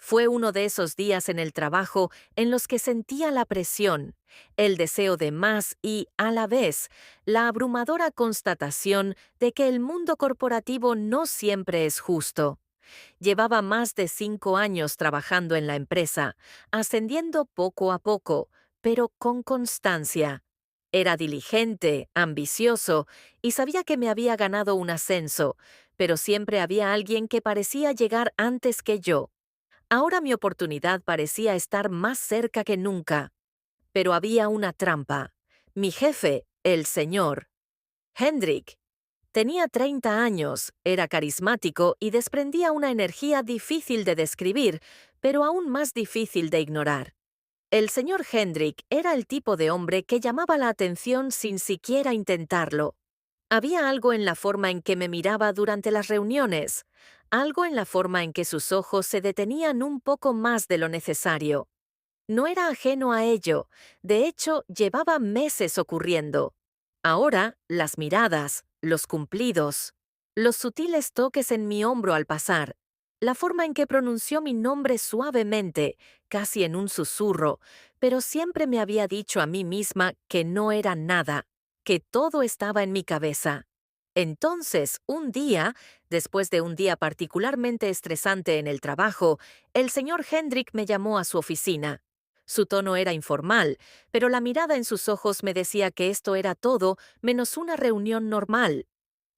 Fue uno de esos días en el trabajo en los que sentía la presión, el deseo de más y, a la vez, la abrumadora constatación de que el mundo corporativo no siempre es justo. Llevaba más de 5 años trabajando en la empresa, ascendiendo poco a poco, pero con constancia. Era diligente, ambicioso, y sabía que me había ganado un ascenso, pero siempre había alguien que parecía llegar antes que yo. Ahora mi oportunidad parecía estar más cerca que nunca, pero había una trampa. Mi jefe, el señor Hendrik, tenía 30 años, era carismático y desprendía una energía difícil de describir, pero aún más difícil de ignorar. El señor Hendrik era el tipo de hombre que llamaba la atención sin siquiera intentarlo. Había algo en la forma en que me miraba durante las reuniones, algo en la forma en que sus ojos se detenían un poco más de lo necesario. No era ajeno a ello, de hecho llevaba meses ocurriendo. Ahora, las miradas, los cumplidos, los sutiles toques en mi hombro al pasar, la forma en que pronunció mi nombre suavemente, casi en un susurro, pero siempre me había dicho a mí misma que no era nada, que todo estaba en mi cabeza. Entonces, un día, después de un día particularmente estresante en el trabajo, el señor Hendrik me llamó a su oficina. Su tono era informal, pero la mirada en sus ojos me decía que esto era todo menos una reunión normal.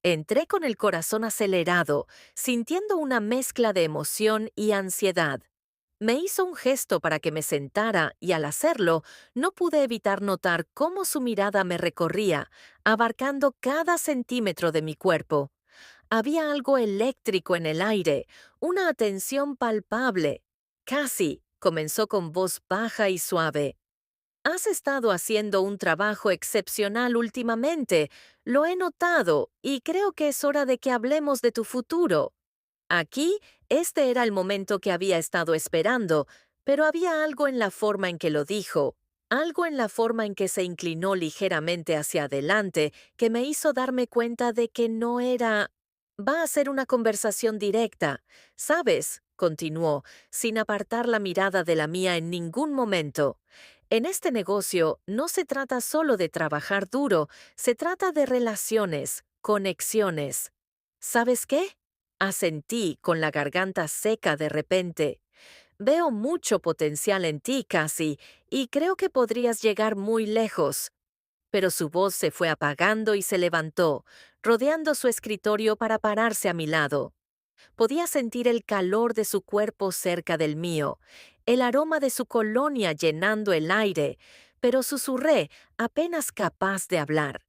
Entré con el corazón acelerado, sintiendo una mezcla de emoción y ansiedad. Me hizo un gesto para que me sentara y al hacerlo no pude evitar notar cómo su mirada me recorría, abarcando cada centímetro de mi cuerpo. Había algo eléctrico en el aire, una atención palpable. Casi, comenzó con voz baja y suave. Has estado haciendo un trabajo excepcional últimamente, lo he notado, y creo que es hora de que hablemos de tu futuro. Aquí, este era el momento que había estado esperando, pero había algo en la forma en que lo dijo, algo en la forma en que se inclinó ligeramente hacia adelante, que me hizo darme cuenta de que no era... Va a ser una conversación directa. ¿Sabes? Continuó, sin apartar la mirada de la mía en ningún momento. En este negocio no se trata solo de trabajar duro, se trata de relaciones, conexiones. ¿Sabes qué? Asentí con la garganta seca de repente. Veo mucho potencial en ti, Cassie, y creo que podrías llegar muy lejos. Pero su voz se fue apagando y se levantó, rodeando su escritorio para pararse a mi lado. Podía sentir el calor de su cuerpo cerca del mío, el aroma de su colonia llenando el aire, pero susurré, apenas capaz de hablar.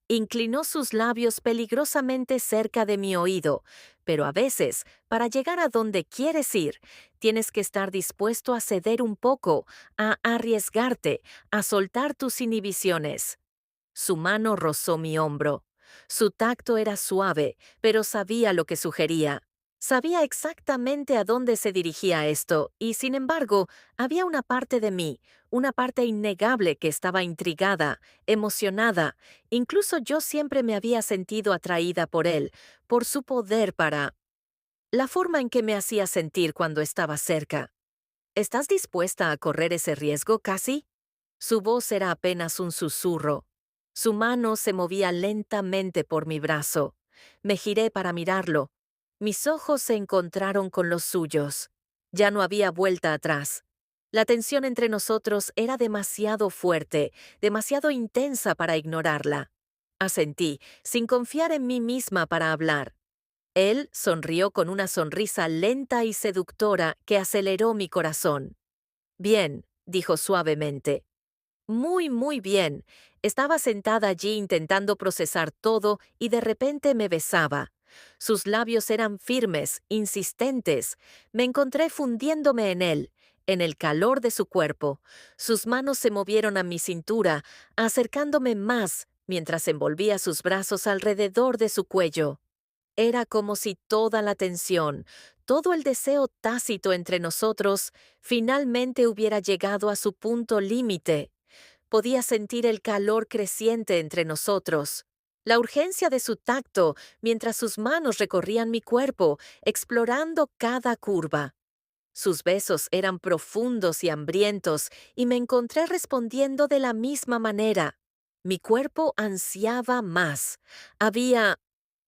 Inclinó sus labios peligrosamente cerca de mi oído, pero a veces, para llegar a donde quieres ir, tienes que estar dispuesto a ceder un poco, a arriesgarte, a soltar tus inhibiciones. Su mano rozó mi hombro. Su tacto era suave, pero sabía lo que sugería. Sabía exactamente a dónde se dirigía esto, y sin embargo, había una parte de mí, una parte innegable que estaba intrigada, emocionada. Incluso yo siempre me había sentido atraída por él, por su poder para... La forma en que me hacía sentir cuando estaba cerca. ¿Estás dispuesta a correr ese riesgo, Cassie? Su voz era apenas un susurro. Su mano se movía lentamente por mi brazo. Me giré para mirarlo. Mis ojos se encontraron con los suyos. Ya no había vuelta atrás. La tensión entre nosotros era demasiado fuerte, demasiado intensa para ignorarla. Asentí, sin confiar en mí misma para hablar. Él sonrió con una sonrisa lenta y seductora que aceleró mi corazón. Bien, dijo suavemente. Muy, muy bien. Estaba sentada allí intentando procesar todo y de repente me besaba. Sus labios eran firmes, insistentes. Me encontré fundiéndome en él, en el calor de su cuerpo. Sus manos se movieron a mi cintura, acercándome más mientras envolvía sus brazos alrededor de su cuello. Era como si toda la tensión, todo el deseo tácito entre nosotros, finalmente hubiera llegado a su punto límite. Podía sentir el calor creciente entre nosotros, la urgencia de su tacto mientras sus manos recorrían mi cuerpo, explorando cada curva. Sus besos eran profundos y hambrientos, y me encontré respondiendo de la misma manera. Mi cuerpo ansiaba más. Había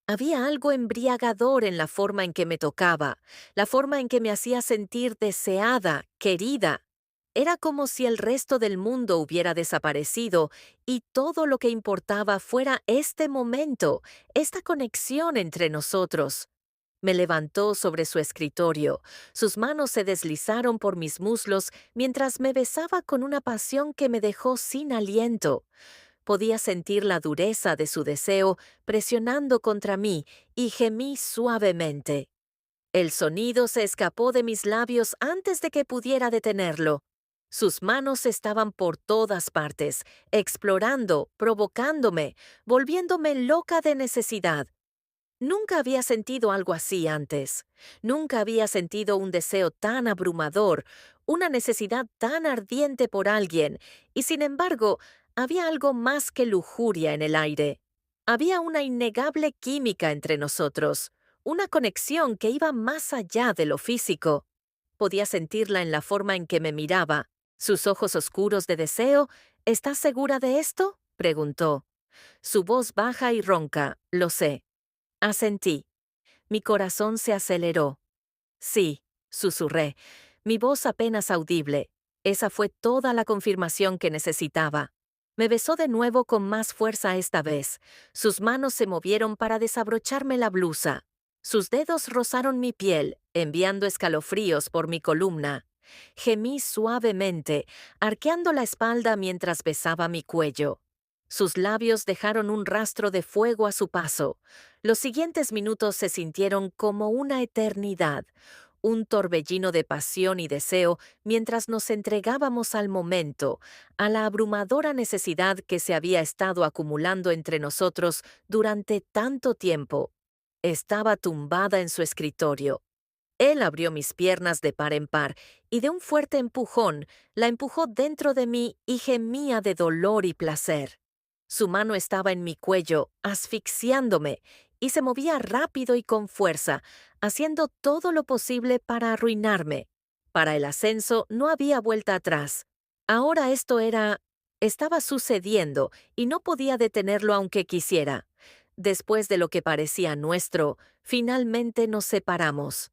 Había algo embriagador en la forma en que me tocaba, la forma en que me hacía sentir deseada, querida. Era como si el resto del mundo hubiera desaparecido y todo lo que importaba fuera este momento, esta conexión entre nosotros. Me levantó sobre su escritorio, sus manos se deslizaron por mis muslos mientras me besaba con una pasión que me dejó sin aliento. Podía sentir la dureza de su deseo presionando contra mí y gemí suavemente. El sonido se escapó de mis labios antes de que pudiera detenerlo. Sus manos estaban por todas partes, explorando, provocándome, volviéndome loca de necesidad. Nunca había sentido algo así antes. Nunca había sentido un deseo tan abrumador, una necesidad tan ardiente por alguien, y sin embargo, había algo más que lujuria en el aire. Había una innegable química entre nosotros, una conexión que iba más allá de lo físico. Podía sentirla en la forma en que me miraba. Sus ojos oscuros de deseo. ¿Estás segura de esto? Preguntó. Su voz baja y ronca, lo sé. Asentí. Mi corazón se aceleró. Sí, susurré, mi voz apenas audible. Esa fue toda la confirmación que necesitaba. Me besó de nuevo con más fuerza esta vez. Sus manos se movieron para desabrocharme la blusa. Sus dedos rozaron mi piel, enviando escalofríos por mi columna. Gemí suavemente, arqueando la espalda mientras besaba mi cuello. Sus labios dejaron un rastro de fuego a su paso. Los siguientes minutos se sintieron como una eternidad, un torbellino de pasión y deseo mientras nos entregábamos al momento, a la abrumadora necesidad que se había estado acumulando entre nosotros durante tanto tiempo. Estaba tumbada en su escritorio. Él abrió mis piernas de par en par y de un fuerte empujón la empujó dentro de mí y gemía de dolor y placer. Su mano estaba en mi cuello, asfixiándome, y se movía rápido y con fuerza, haciendo todo lo posible para arruinarme. Para el ascenso no había vuelta atrás. Ahora estaba sucediendo y no podía detenerlo aunque quisiera. Después de lo que parecía nuestro, finalmente nos separamos.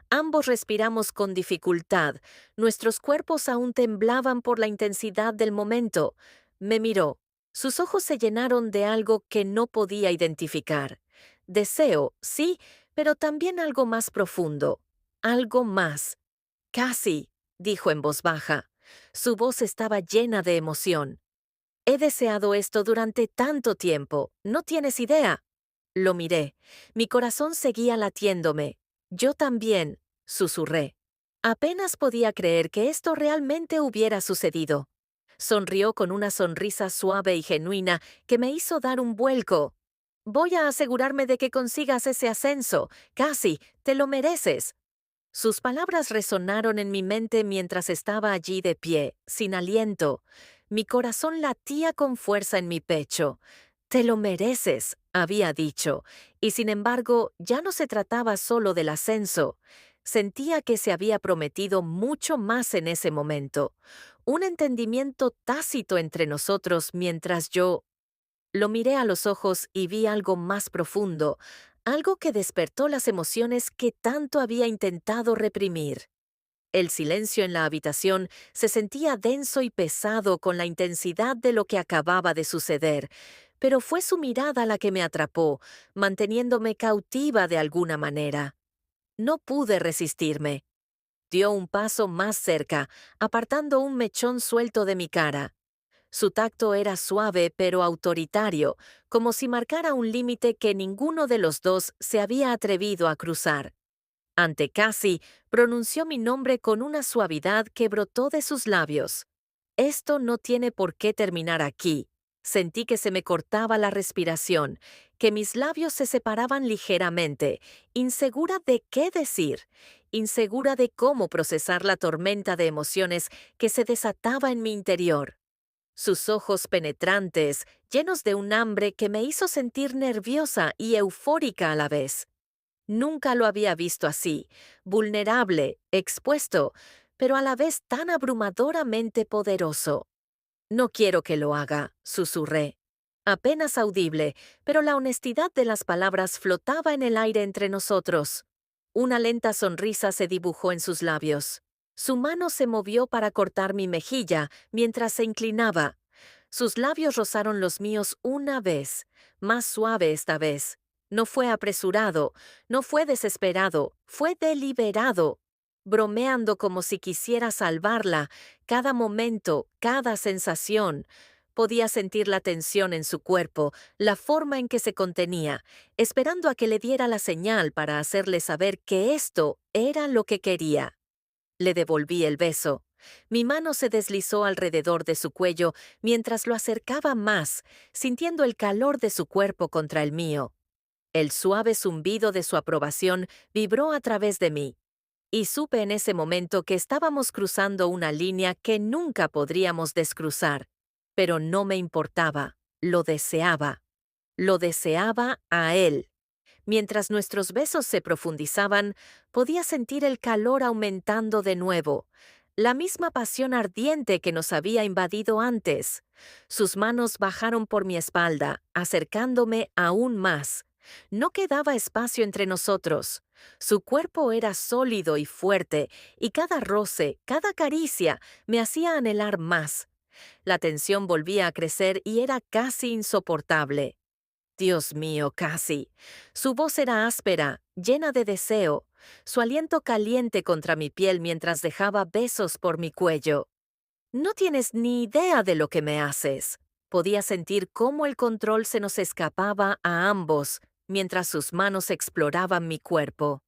Ambos respiramos con dificultad. Nuestros cuerpos aún temblaban por la intensidad del momento. Me miró. Sus ojos se llenaron de algo que no podía identificar. Deseo, sí, pero también algo más profundo. Algo más. Casi, dijo en voz baja. Su voz estaba llena de emoción. He deseado esto durante tanto tiempo. No tienes idea. Lo miré. Mi corazón seguía latiéndome. Yo también, susurré. Apenas podía creer que esto realmente hubiera sucedido. Sonrió con una sonrisa suave y genuina que me hizo dar un vuelco. Voy a asegurarme de que consigas ese ascenso. Casi, te lo mereces. Sus palabras resonaron en mi mente mientras estaba allí de pie, sin aliento. Mi corazón latía con fuerza en mi pecho. Te lo mereces, había dicho, y sin embargo ya no se trataba solo del ascenso. Sentía que se había prometido mucho más en ese momento. Un entendimiento tácito entre nosotros mientras yo lo miré a los ojos y vi algo más profundo, algo que despertó las emociones que tanto había intentado reprimir. El silencio en la habitación se sentía denso y pesado con la intensidad de lo que acababa de suceder, pero fue su mirada la que me atrapó, manteniéndome cautiva de alguna manera. No pude resistirme. Dio un paso más cerca, apartando un mechón suelto de mi cara. Su tacto era suave pero autoritario, como si marcara un límite que ninguno de los dos se había atrevido a cruzar. Ante Cassie, pronunció mi nombre con una suavidad que brotó de sus labios. Esto no tiene por qué terminar aquí. Sentí que se me cortaba la respiración, que mis labios se separaban ligeramente, insegura de qué decir, insegura de cómo procesar la tormenta de emociones que se desataba en mi interior. Sus ojos penetrantes, llenos de un hambre que me hizo sentir nerviosa y eufórica a la vez. Nunca lo había visto así, vulnerable, expuesto, pero a la vez tan abrumadoramente poderoso. No quiero que lo haga, susurré. Apenas audible, pero la honestidad de las palabras flotaba en el aire entre nosotros. Una lenta sonrisa se dibujó en sus labios. Su mano se movió para cortar mi mejilla mientras se inclinaba. Sus labios rozaron los míos una vez, más suave esta vez. No fue apresurado, no fue desesperado, fue deliberado. Bromeando como si quisiera salvarla, cada momento, cada sensación. Podía sentir la tensión en su cuerpo, la forma en que se contenía, esperando a que le diera la señal para hacerle saber que esto era lo que quería. Le devolví el beso. Mi mano se deslizó alrededor de su cuello mientras lo acercaba más, sintiendo el calor de su cuerpo contra el mío. El suave zumbido de su aprobación vibró a través de mí, y supe en ese momento que estábamos cruzando una línea que nunca podríamos descruzar. Pero no me importaba, lo deseaba. Lo deseaba a él. Mientras nuestros besos se profundizaban, podía sentir el calor aumentando de nuevo, la misma pasión ardiente que nos había invadido antes. Sus manos bajaron por mi espalda, acercándome aún más. No quedaba espacio entre nosotros. Su cuerpo era sólido y fuerte, y cada roce, cada caricia, me hacía anhelar más. La tensión volvía a crecer y era casi insoportable. Dios mío, casi. Su voz era áspera, llena de deseo, su aliento caliente contra mi piel mientras dejaba besos por mi cuello. No tienes ni idea de lo que me haces. Podía sentir cómo el control se nos escapaba a ambos mientras sus manos exploraban mi cuerpo.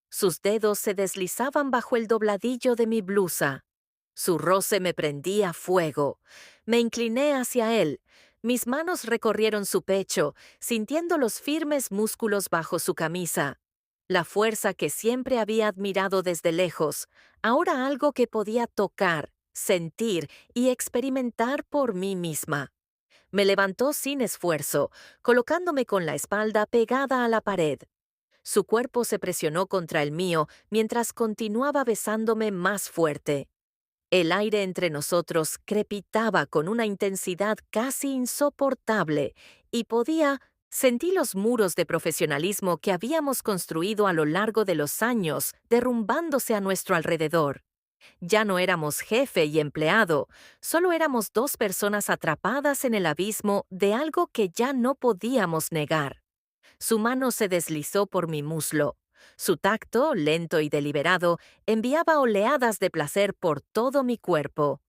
Sus dedos se deslizaban bajo el dobladillo de mi blusa. Su roce me prendía fuego. Me incliné hacia él. Mis manos recorrieron su pecho, sintiendo los firmes músculos bajo su camisa. La fuerza que siempre había admirado desde lejos, ahora algo que podía tocar, sentir y experimentar por mí misma. Me levantó sin esfuerzo, colocándome con la espalda pegada a la pared. Su cuerpo se presionó contra el mío mientras continuaba besándome más fuerte. El aire entre nosotros crepitaba con una intensidad casi insoportable y sentí los muros de profesionalismo que habíamos construido a lo largo de los años derrumbándose a nuestro alrededor. Ya no éramos jefe y empleado, solo éramos dos personas atrapadas en el abismo de algo que ya no podíamos negar. Su mano se deslizó por mi muslo. Su tacto, lento y deliberado, enviaba oleadas de placer por todo mi cuerpo.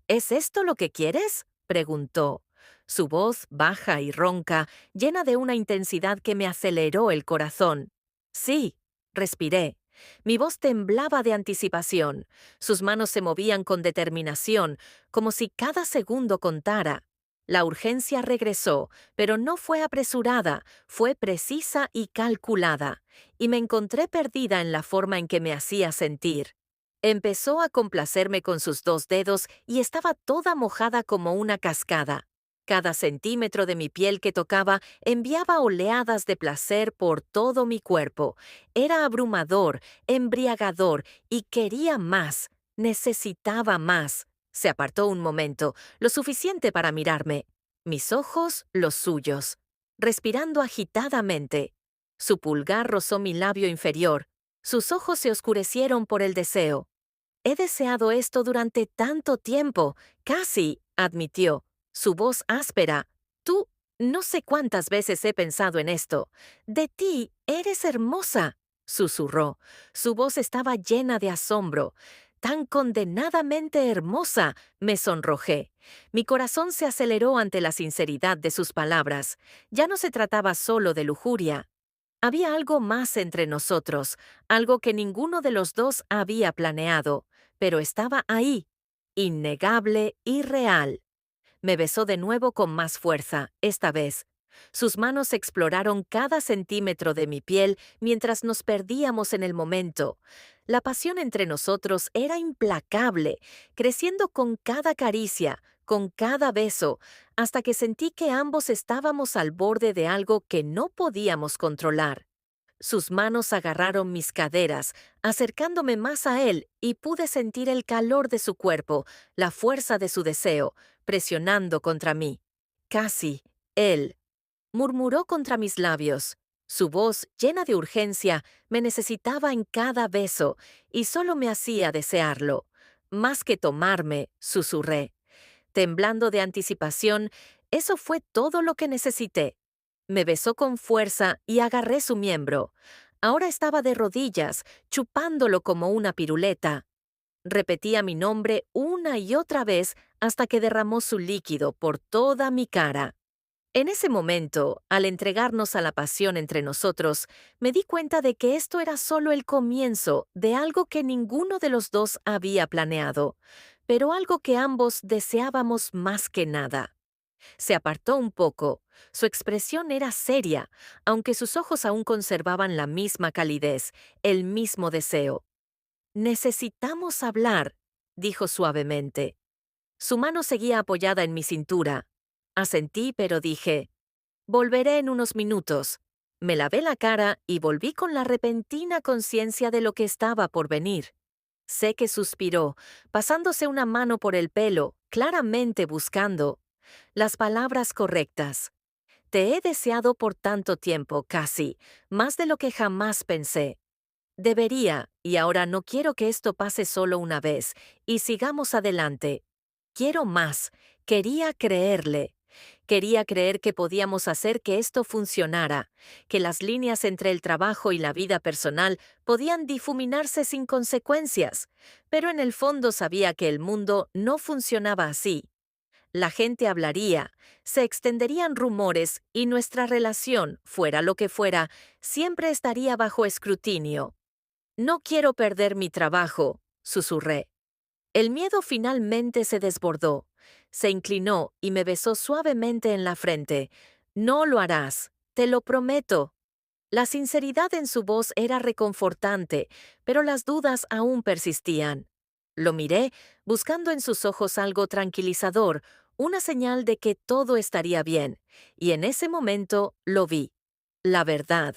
¿Es esto lo que quieres?, preguntó. Su voz, baja y ronca, llena de una intensidad que me aceleró el corazón. Sí, respiré. Mi voz temblaba de anticipación. Sus manos se movían con determinación, como si cada segundo contara. La urgencia regresó, pero no fue apresurada, fue precisa y calculada, y me encontré perdida en la forma en que me hacía sentir. Empezó a complacerme con sus dos dedos y estaba toda mojada como una cascada. Cada centímetro de mi piel que tocaba enviaba oleadas de placer por todo mi cuerpo. Era abrumador, embriagador, y quería más. Necesitaba más. Se apartó un momento, lo suficiente para mirarme. Mis ojos, los suyos. Respirando agitadamente. Su pulgar rozó mi labio inferior. Sus ojos se oscurecieron por el deseo. He deseado esto durante tanto tiempo, casi, admitió. Su voz áspera. Tú, no sé cuántas veces he pensado en esto. De ti, eres hermosa, susurró. Su voz estaba llena de asombro. Tan condenadamente hermosa, me sonrojé. Mi corazón se aceleró ante la sinceridad de sus palabras. Ya no se trataba solo de lujuria. Había algo más entre nosotros, algo que ninguno de los dos había planeado, pero estaba ahí, innegable y real. Me besó de nuevo con más fuerza, esta vez. Sus manos exploraron cada centímetro de mi piel mientras nos perdíamos en el momento. La pasión entre nosotros era implacable, creciendo con cada caricia, con cada beso, hasta que sentí que ambos estábamos al borde de algo que no podíamos controlar. Sus manos agarraron mis caderas, acercándome más a él, y pude sentir el calor de su cuerpo, la fuerza de su deseo, presionando contra mí. Casi, él, murmuró contra mis labios. Su voz, llena de urgencia, me necesitaba en cada beso, y solo me hacía desearlo. Más que tomarme, susurré. Temblando de anticipación, eso fue todo lo que necesité. Me besó con fuerza y agarré su miembro. Ahora estaba de rodillas, chupándolo como una piruleta. Repetía mi nombre una y otra vez hasta que derramó su líquido por toda mi cara. En ese momento, al entregarnos a la pasión entre nosotros, me di cuenta de que esto era solo el comienzo de algo que ninguno de los dos había planeado, pero algo que ambos deseábamos más que nada. Se apartó un poco. Su expresión era seria, aunque sus ojos aún conservaban la misma calidez, el mismo deseo. «Necesitamos hablar», dijo suavemente. Su mano seguía apoyada en mi cintura. Asentí, pero dije, «Volveré en unos minutos». Me lavé la cara y volví con la repentina conciencia de lo que estaba por venir. Sé que suspiró, pasándose una mano por el pelo, claramente buscando las palabras correctas. Te he deseado por tanto tiempo, casi, más de lo que jamás pensé. Debería, y ahora no quiero que esto pase solo una vez, y sigamos adelante. Quiero más. Quería creerle. Quería creer que podíamos hacer que esto funcionara, que las líneas entre el trabajo y la vida personal podían difuminarse sin consecuencias, pero en el fondo sabía que el mundo no funcionaba así. La gente hablaría, se extenderían rumores y nuestra relación, fuera lo que fuera, siempre estaría bajo escrutinio. «No quiero perder mi trabajo», susurré. El miedo finalmente se desbordó. Se inclinó y me besó suavemente en la frente. «No lo harás, te lo prometo». La sinceridad en su voz era reconfortante, pero las dudas aún persistían. Lo miré, buscando en sus ojos algo tranquilizador, una señal de que todo estaría bien, y en ese momento lo vi. La verdad.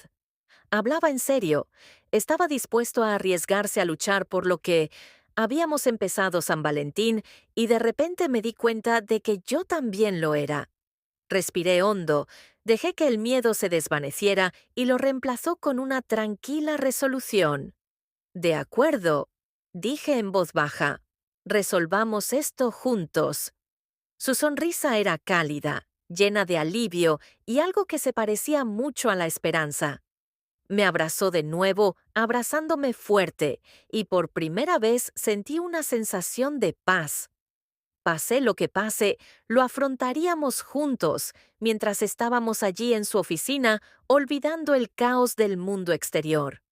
Hablaba en serio. Estaba dispuesto a arriesgarse a luchar por lo que habíamos empezado San Valentín, y de repente me di cuenta de que yo también lo era. Respiré hondo, dejé que el miedo se desvaneciera y lo reemplazó con una tranquila resolución. «De acuerdo», dije en voz baja. «Resolvamos esto juntos». Su sonrisa era cálida, llena de alivio y algo que se parecía mucho a la esperanza. Me abrazó de nuevo, abrazándome fuerte, y por primera vez sentí una sensación de paz. Pase lo que pase, lo afrontaríamos juntos, mientras estábamos allí en su oficina, olvidando el caos del mundo exterior.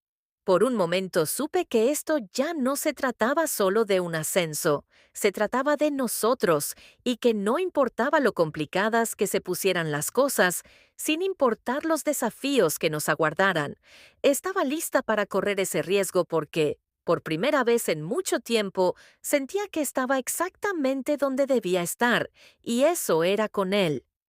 Por un momento supe que esto ya no se trataba solo de un ascenso, se trataba de nosotros, y que no importaba lo complicadas que se pusieran las cosas, sin importar los desafíos que nos aguardaran. Estaba lista para correr ese riesgo porque, por primera vez en mucho tiempo, sentía que estaba exactamente donde debía estar, y eso era con él.